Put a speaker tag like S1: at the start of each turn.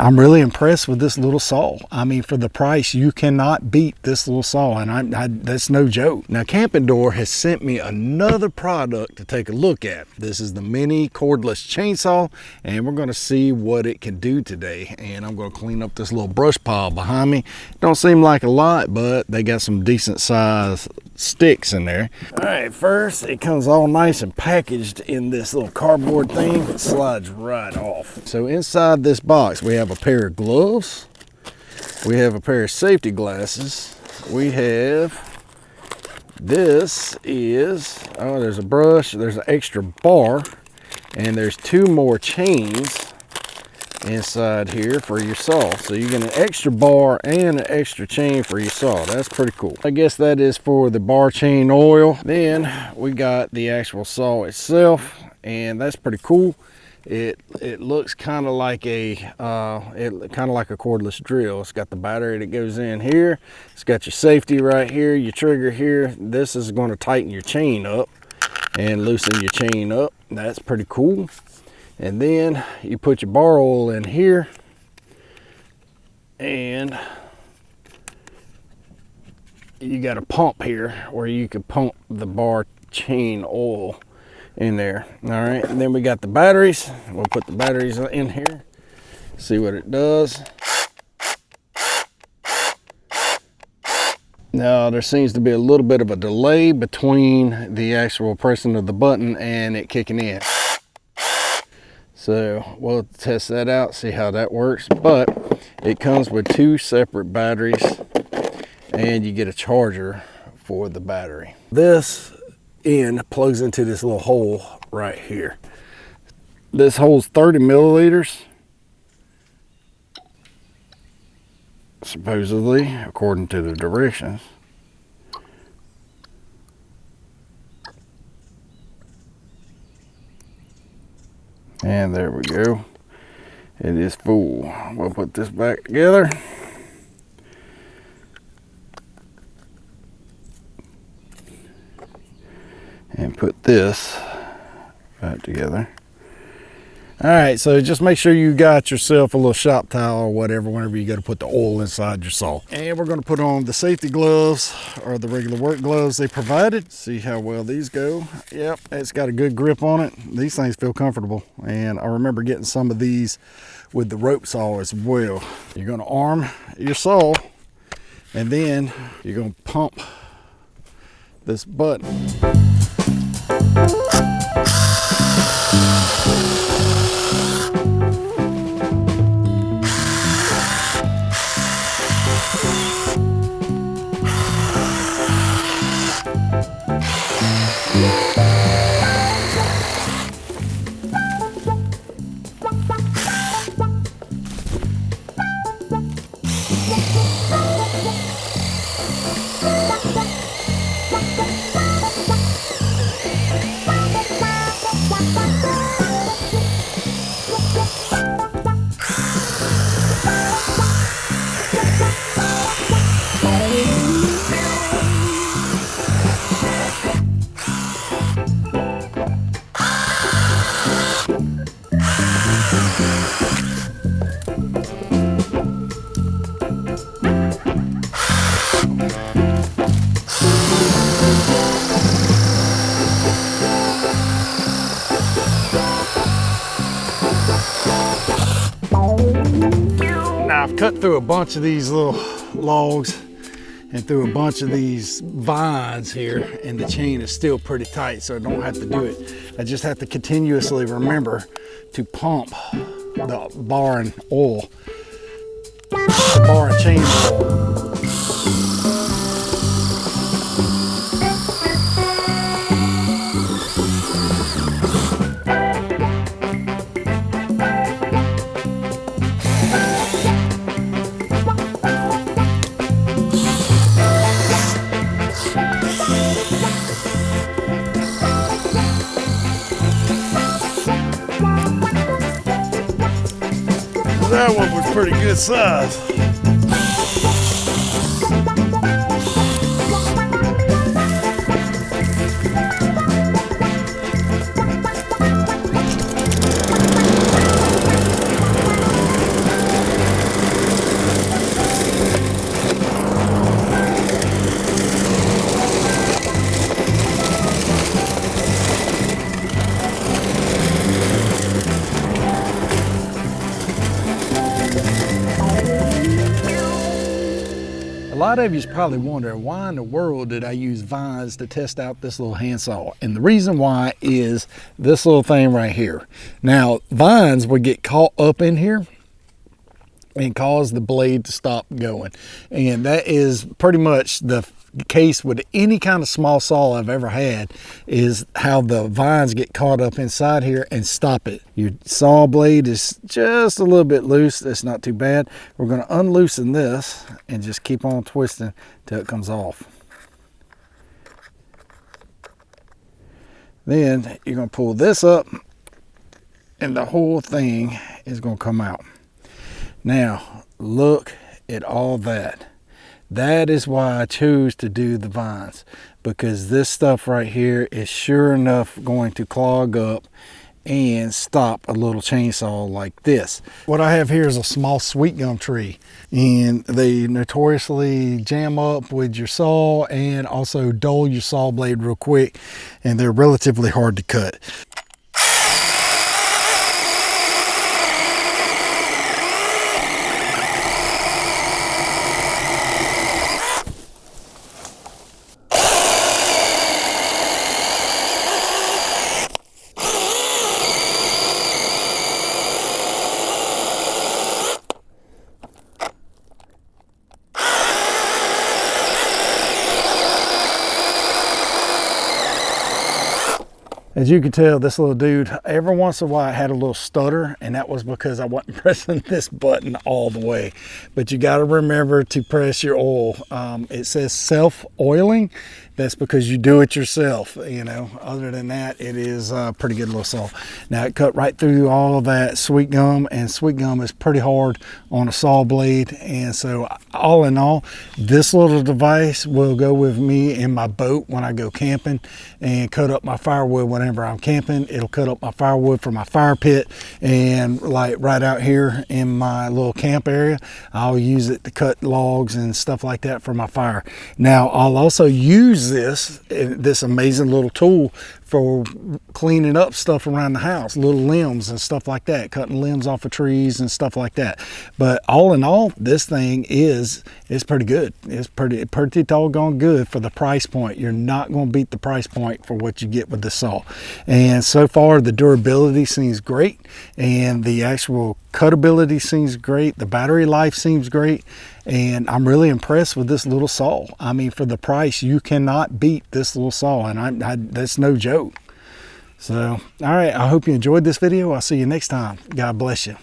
S1: I'm really impressed with this little saw. I mean, for the price, you cannot beat this little saw, and that's no joke. Now, Campndoor has sent me another product to take a look at. This is the Mini Cordless Chainsaw, and we're gonna see what it can do today. And I'm gonna clean up this little brush pile behind me. Don't seem like a lot, but they got some decent size sticks in there. All right, first, it comes all nice and packaged in this little cardboard thing. It slides right off. So inside this box, we have a pair of gloves, we have a pair of safety glasses, we have, this is, oh, there's a brush, there's an extra bar, and there's 2 more chains inside here for your saw. So you get an extra bar and an extra chain for your saw. That's pretty cool. I guess that is for the bar chain oil. Then we got the actual saw itself, and that's pretty cool. It looks kind of like a cordless drill. It's got the battery that goes in here. It's got your safety right here, your trigger here. This is going to tighten your chain up and loosen your chain up. That's pretty cool. And then you put your bar oil in here, and you got a pump here where you can pump the bar chain oil in there. All right, and then we got the batteries. We'll put the batteries in here, see what it does. Now there seems to be a little bit of a delay between the actual pressing of the button and it kicking in. So we'll test that out, see how that works. But it comes with 2 separate batteries, and you get a charger for the battery. This end plugs into this little hole right here. This holds 30 milliliters, supposedly, according to the directions. And there we go. It is full. We'll put this back together. And put this back together. All right, so just make sure you got yourself a little shop towel or whatever whenever you go to put the oil inside your saw. And we're going to put on the safety gloves, or the regular work gloves they provided. See how well these go. Yep, it's got a good grip on it. These things feel comfortable, and I remember getting some of these with the rope saw as well. You're going to arm your saw, and then you're going to pump this button. Now I've cut through a bunch of these little logs and through a bunch of these vines here, and the chain is still pretty tight, so I don't have to do it. I just have to continuously remember to pump the bar and oil, bar and chain oil. That one was pretty good size. lot of you's probably wondering, why in the world did I use vines to test out this little handsaw? And the reason why is this little thing right here. Now, vines would get caught up in here and cause the blade to stop going. And that is pretty much the case with any kind of small saw I've ever had, is how the vines get caught up inside here and stop it. Your saw blade is just a little bit loose. That's not too bad. We're going to unloosen this and just keep on twisting till it comes off. Then you're going to pull this up and the whole thing is going to come out. Now look at all that. That is why I chose to do the vines, because this stuff right here is sure enough going to clog up and stop a little chainsaw like this. What I have here is a small sweet gum tree, and they notoriously jam up with your saw and also dull your saw blade real quick, and they're relatively hard to cut. As you can tell, this little dude, every once in a while, had a little stutter, and that was because I wasn't pressing this button all the way. But you got to remember to press your oil. It says self-oiling. That's because you do it yourself, you know. Other than that, it is a pretty good little saw. Now, it cut right through all of that sweet gum, and sweet gum is pretty hard on a saw blade. And so, all in all, this little device will go with me in my boat when I go camping and cut up my firewood whenever I'm camping. It'll cut up my firewood for my fire pit, and like right out here in my little camp area, I'll use it to cut logs and stuff like that for my fire. Now, I'll also use this amazing little tool for cleaning up stuff around the house, little limbs and stuff like that, cutting limbs off of trees and stuff like that. But all in all, this thing is pretty good. It's pretty doggone good for the price point. You're not going to beat the price point for what you get with the saw. And so far, the durability seems great, and the actual cutability seems great. The battery life seems great, and I'm really impressed with this little saw. I mean, for the price, you cannot beat this little saw, and that's no joke. So, all right, I hope you enjoyed this video. I'll see you next time. God bless you.